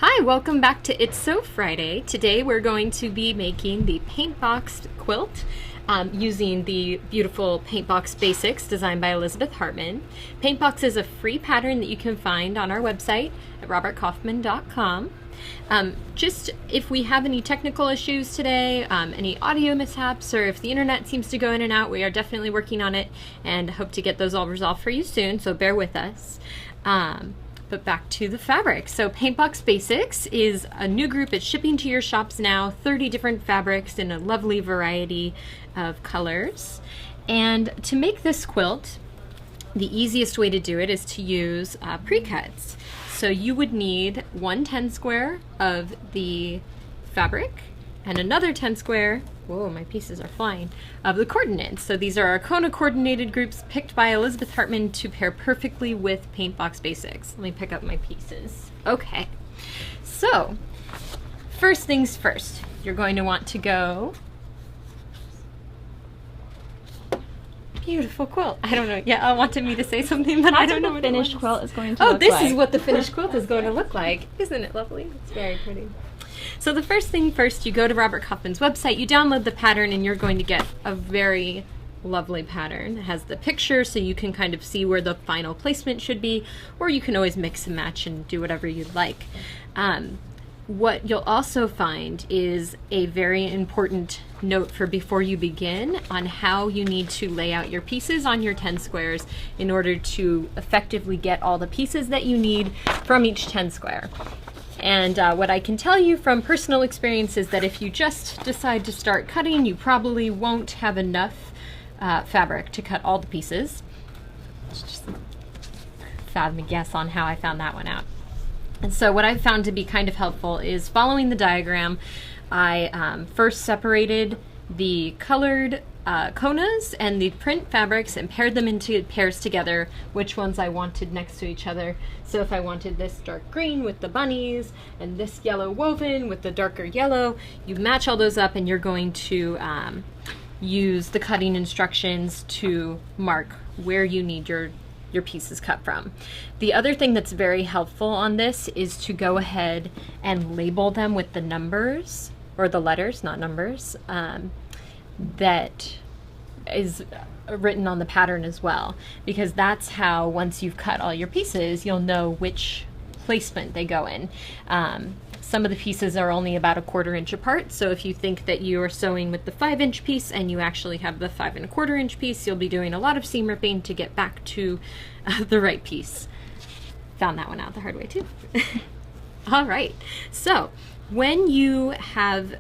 Hi, welcome back to It's So Friday. Today we're going to be making the Paintbox quilt using the beautiful Paintbox Basics designed by Elizabeth Hartman. Paintbox is a free pattern that you can find on our website at robertkaufman.com. Just if we have any technical issues today, any audio mishaps, or if the internet seems to go in and out, we are definitely working on it and hope to get those all resolved for you soon, so bear with us. But back to the fabric. So Paintbox Basics is a new group. It's shipping to your shops now, 30 different fabrics in a lovely variety of colors. And to make this quilt, the easiest way to do it is to use pre-cuts. So you would need 1 10 square of the fabric and another 10 square, whoa, my pieces are flying, of the coordinates. So these are our Kona coordinated groups picked by Elizabeth Hartman to pair perfectly with Paintbox Basics. Let me pick up my pieces. Okay, so first things first, you're going to want to go, beautiful quilt. I don't know, yeah, I wanted me to say something, but I don't know what the finished quilt is going to look like. Oh, this is what the finished quilt is going to look like. Isn't it lovely? It's very pretty. So the first thing first, you go to Robert Kaufman's website, you download the pattern, and you're going to get a very lovely pattern. It has the picture so you can kind of see where the final placement should be, or you can always mix and match and do whatever you'd like. What you'll also find is a very important note for before you begin on how you need to lay out your pieces on your 10 squares in order to effectively get all the pieces that you need from each 10 square. And what I can tell you from personal experience is that if you just decide to start cutting, you probably won't have enough fabric to cut all the pieces. Let's just fathom a guess on how I found that one out. And so what I've found to be kind of helpful is following the diagram. I first separated the colored Konas and the print fabrics and paired them into pairs together, which ones I wanted next to each other. So if I wanted this dark green with the bunnies and this yellow woven with the darker yellow, you match all those up and you're going to use the cutting instructions to mark where you need your pieces cut from. The other thing that's very helpful on this is to go ahead and label them with the numbers, or the letters, not numbers, that is written on the pattern as well, because that's how, once you've cut all your pieces, you'll know which placement they go in. Some of the pieces are only about 1/4 inch apart, so if you think that you are sewing with the 5-inch piece and you actually have the 5 1/4 inch piece, you'll be doing a lot of seam ripping to get back to the right piece. Found that one out the hard way too. All right, so when you have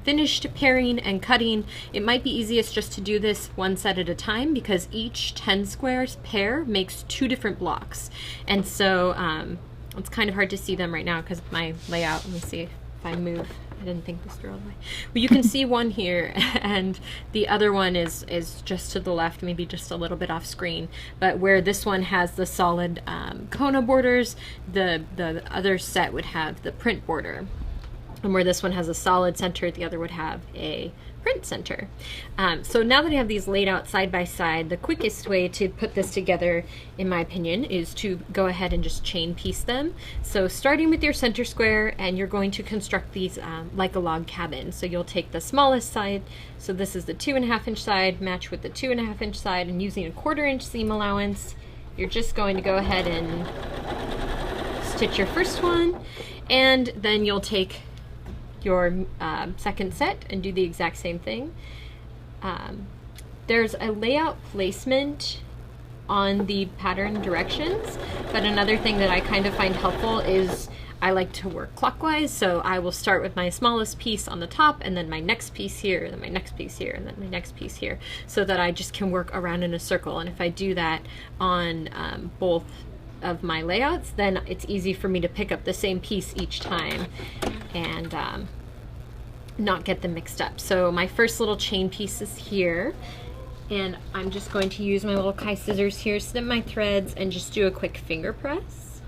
finished pairing and cutting, it might be easiest just to do this one set at a time, because each 10 squares pair makes 2 different blocks. And so it's kind of hard to see them right now because my layout, let me see if I move. I didn't think this through all the way. Well, you can see one here, and the other one is just to the left, maybe just a little bit off screen. But where this one has the solid Kona borders, the other set would have the print border. And where this one has a solid center, the other would have a print center. So now that I have these laid out side by side, the quickest way to put this together, in my opinion, is to go ahead and just chain piece them. So starting with your center square, and you're going to construct these like a log cabin. So you'll take the smallest side, so this is the 2.5 inch side, match with the 2.5 inch side, and using a 1/4 inch seam allowance, you're just going to go ahead and stitch your first one, and then you'll take your second set and do the exact same thing. There's a layout placement on the pattern directions, but another thing that I kind of find helpful is I like to work clockwise, so I will start with my smallest piece on the top, and then my next piece here, then my next piece here, and then my next piece here, so that I just can work around in a circle. And if I do that on both of my layouts, then it's easy for me to pick up the same piece each time and not get them mixed up. So my first little chain piece is here, and I'm just going to use my little Kai scissors here, snip my threads, and just do a quick finger press.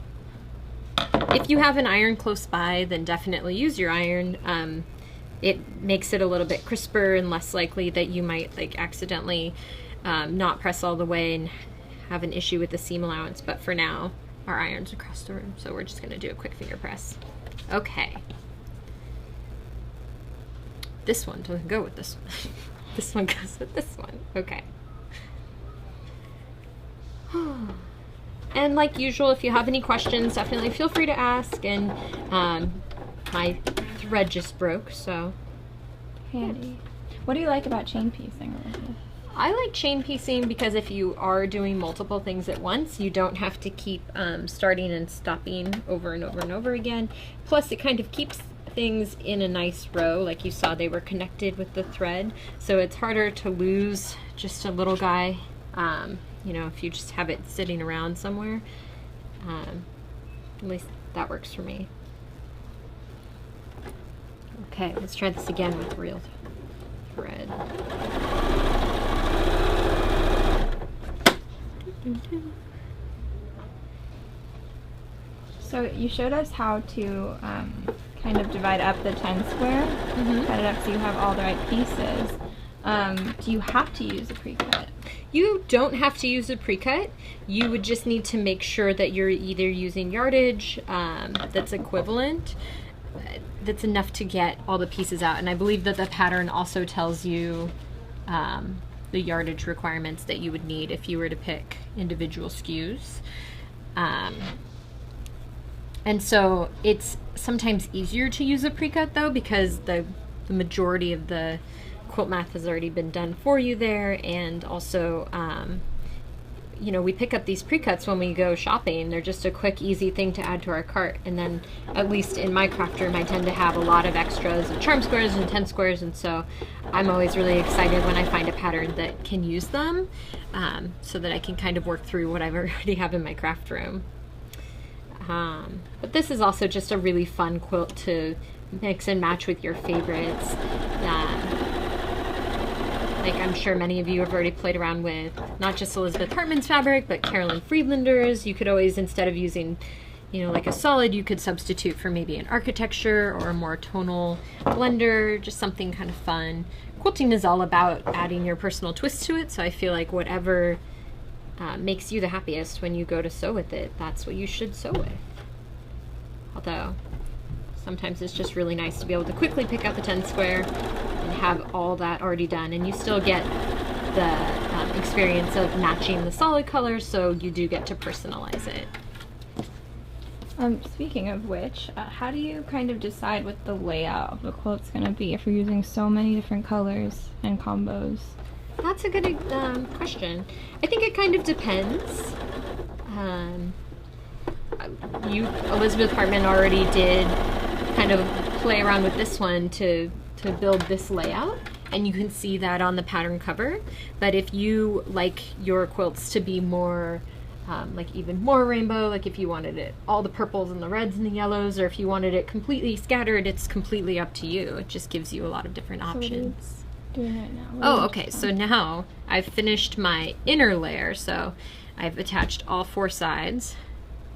If you have an iron close by, then definitely use your iron. It makes it a little bit crisper and less likely that you might like accidentally not press all the way and have an issue with the seam allowance. But for now, our iron's across the room, so we're just gonna do a quick finger press. Okay. This one doesn't go with this one. This one goes with this one. Okay. And like usual, if you have any questions, definitely feel free to ask. And my thread just broke, so. Handy. What do you like about chain piecing, Elizabeth? I like chain piecing because if you are doing multiple things at once, you don't have to keep starting and stopping over and over and over again. Plus, it kind of keeps things in a nice row. Like you saw, they were connected with the thread, so it's harder to lose just a little guy, you know, if you just have it sitting around somewhere. At least that works for me. Okay, let's try this again with real thread. So you showed us how to kind of divide up the 10 square, cut it up so you have all the right pieces. Do you have to use a pre-cut? You don't have to use a pre-cut. You would just need to make sure that you're either using yardage that's equivalent, that's enough to get all the pieces out. And I believe that the pattern also tells you the yardage requirements that you would need if you were to pick individual SKUs. And so it's sometimes easier to use a pre-cut though, because the majority of the quilt math has already been done for you there. And also, you know, we pick up these pre-cuts when we go shopping. They're just a quick, easy thing to add to our cart. And then, at least in my craft room, I tend to have a lot of extras and charm squares and 10 squares. And so I'm always really excited when I find a pattern that can use them, so that I can kind of work through what I already have in my craft room. But this is also just a really fun quilt to mix and match with your favorites. Like I'm sure many of you have already played around with not just Elizabeth Hartman's fabric, but Carolyn Friedlander's. You could always, instead of using, you know, like a solid, you could substitute for maybe an architecture or a more tonal blender, just something kind of fun. Quilting is all about adding your personal twist to it, so I feel like whatever makes you the happiest when you go to sew with it, that's what you should sew with. Although, sometimes it's just really nice to be able to quickly pick out the 10 square and have all that already done, and you still get the experience of matching the solid colors, so you do get to personalize it. Speaking of which, how do you kind of decide what the layout of the quilt's going to be if you're using so many different colors and combos? That's a good question. I think it kind of depends. Elizabeth Hartman already did kind of play around with this one to build this layout, and you can see that on the pattern cover. But if you like your quilts to be more like even more rainbow, like if you wanted it all the purples and the reds and the yellows, or if you wanted it completely scattered, it's completely up to you. It just gives you a lot of different options. Doing it now. Oh, okay, so now I've finished my inner layer, so I've attached all 4 sides,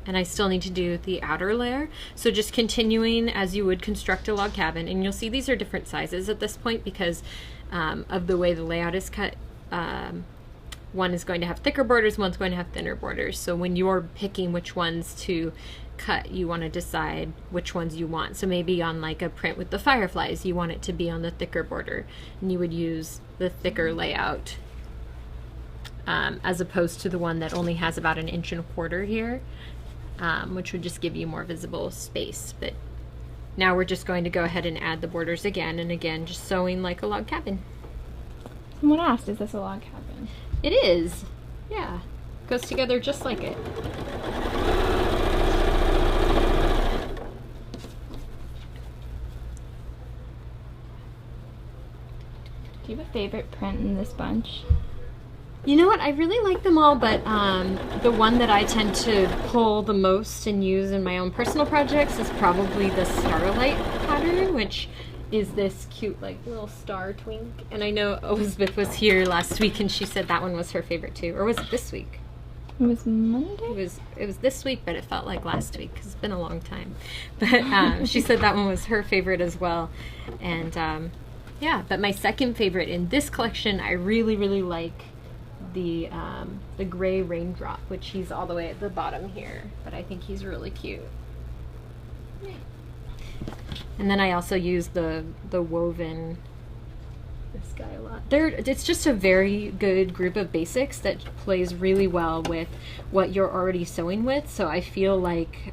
and I still need to do the outer layer. So just continuing as you would construct a log cabin, and you'll see these are different sizes at this point because of the way the layout is cut. One is going to have thicker borders, one's going to have thinner borders. So when you're picking which ones to cut, you want to decide which ones you want. So maybe on like a print with the fireflies, you want it to be on the thicker border, and you would use the thicker layout as opposed to the one that only has about 1.25 inches here, which would just give you more visible space. But now we're just going to go ahead and add the borders again and again, just sewing like a log cabin. Someone asked, is this a log cabin? It is, yeah. Goes together just like it. Do you have a favorite print in this bunch? You know what, I really like them all, but the one that I tend to pull the most and use in my own personal projects is probably the Starlight pattern, which is this cute like little star twink. And I know Elizabeth was here last week and she said that one was her favorite too. Or was it this week? It was Monday? It was this week, but it felt like last week because it's been a long time. But she said that one was her favorite as well. And yeah, but my second favorite in this collection, I really, really like the gray raindrop, which he's all the way at the bottom here, but I think he's really cute. Yeah. And then I also use the woven, this guy a lot. It's just a very good group of basics that plays really well with what you're already sewing with. So I feel like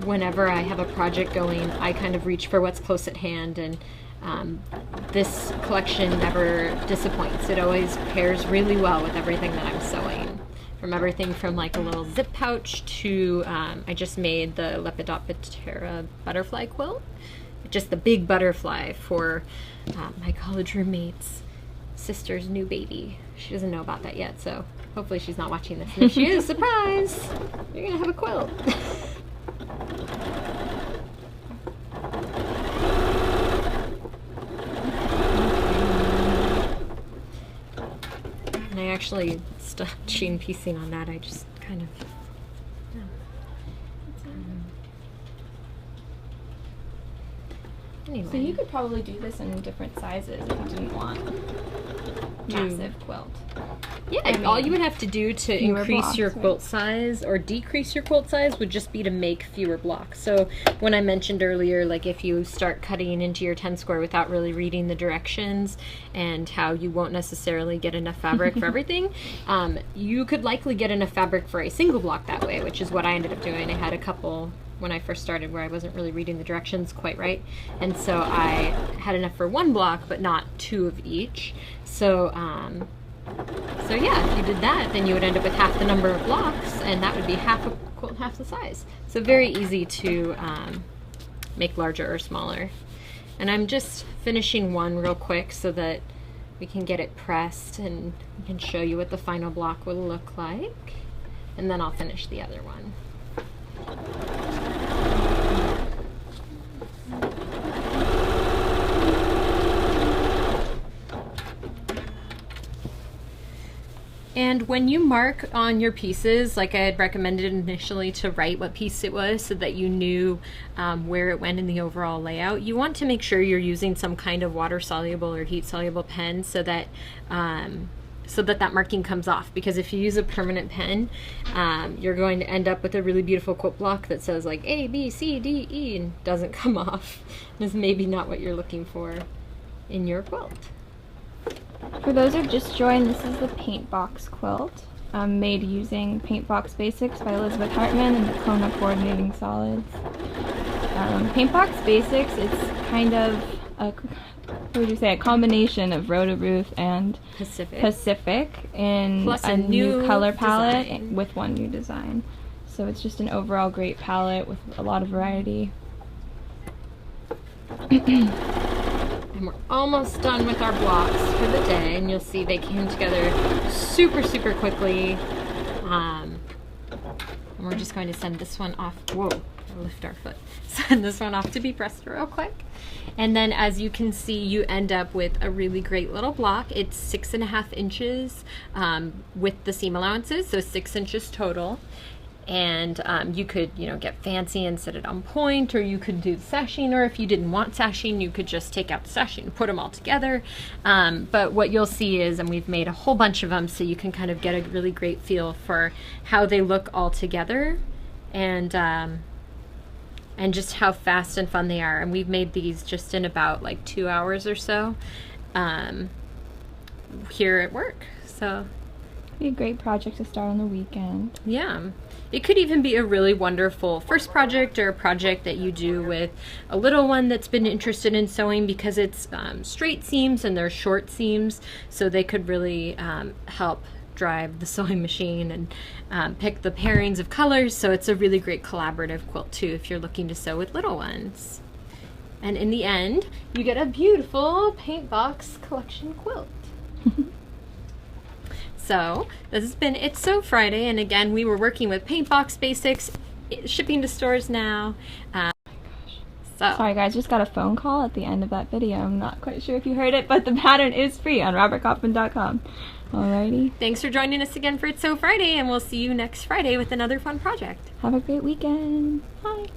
whenever I have a project going, I kind of reach for what's close at hand, and this collection never disappoints. It always pairs really well with everything that I'm sewing. From everything from like a little zip pouch to, I just made the Lepidoptera butterfly quilt. Just the big butterfly for my college roommate's sister's new baby. She doesn't know about that yet, so hopefully she's not watching this. And if she is, surprise! You're gonna have a quilt. And I actually stopped chain piecing on that. I just kind of... Anyway. So you could probably do this in different sizes if you didn't want massive quilt. Yeah, I mean, all you would have to do to increase your quilt size or decrease your quilt size would just be to make fewer blocks. So when I mentioned earlier, like if you start cutting into your 10 square without really reading the directions and how you won't necessarily get enough fabric for everything, you could likely get enough fabric for a single block that way, which is what I ended up doing. I had a couple when I first started where I wasn't really reading the directions quite right, and so I had enough for one block but not two of each. So so yeah, if you did that, then you would end up with half the number of blocks, and that would be half a quilt, half the size. So very easy to make larger or smaller. And I'm just finishing one real quick so that we can get it pressed and we can show you what the final block will look like, and then I'll finish the other one. And when you mark on your pieces, like I had recommended initially to write what piece it was so that you knew where it went in the overall layout, you want to make sure you're using some kind of water-soluble or heat-soluble pen so that that marking comes off. Because if you use a permanent pen, you're going to end up with a really beautiful quilt block that says like A, B, C, D, E and doesn't come off. And is maybe not what you're looking for in your quilt. For those who've just joined, this is the Paintbox quilt, made using Paintbox Basics by Elizabeth Hartman and the Kona Coordinating Solids. Paintbox Basics, it's kind of a combination of Roto-Roof and Pacific in plus a new color palette design. With one new design. So it's just an overall great palette with a lot of variety. And we're almost done with our blocks for the day, and you'll see they came together super, super quickly. And we're just going to send this one off. Whoa, I'll lift our foot. Send this one off to be pressed real quick. And then as you can see, you end up with a really great little block. It's 6.5 inches with the seam allowances, so 6 inches total. And you could, get fancy and set it on point, or you could do the sashing, or if you didn't want sashing, you could just take out the sashing and put them all together. But what you'll see is, and we've made a whole bunch of them so you can kind of get a really great feel for how they look all together, and just how fast and fun they are. And we've made these just in about like 2 hours or so here at work. So it'd be a great project to start on the weekend. Yeah. It could even be a really wonderful first project, or a project that you do with a little one that's been interested in sewing, because it's straight seams and they're short seams, so they could really help drive the sewing machine and pick the pairings of colors. So it's a really great collaborative quilt too if you're looking to sew with little ones. And in the end, you get a beautiful Paintbox collection quilt. So this has been It's Sew Friday, and again, we were working with Paintbox Basics, shipping to stores now. Sorry guys, just got a phone call at the end of that video. I'm not quite sure if you heard it, but the pattern is free on robertkaufman.com. Alrighty. Thanks for joining us again for It's Sew Friday, and we'll see you next Friday with another fun project. Have a great weekend. Bye.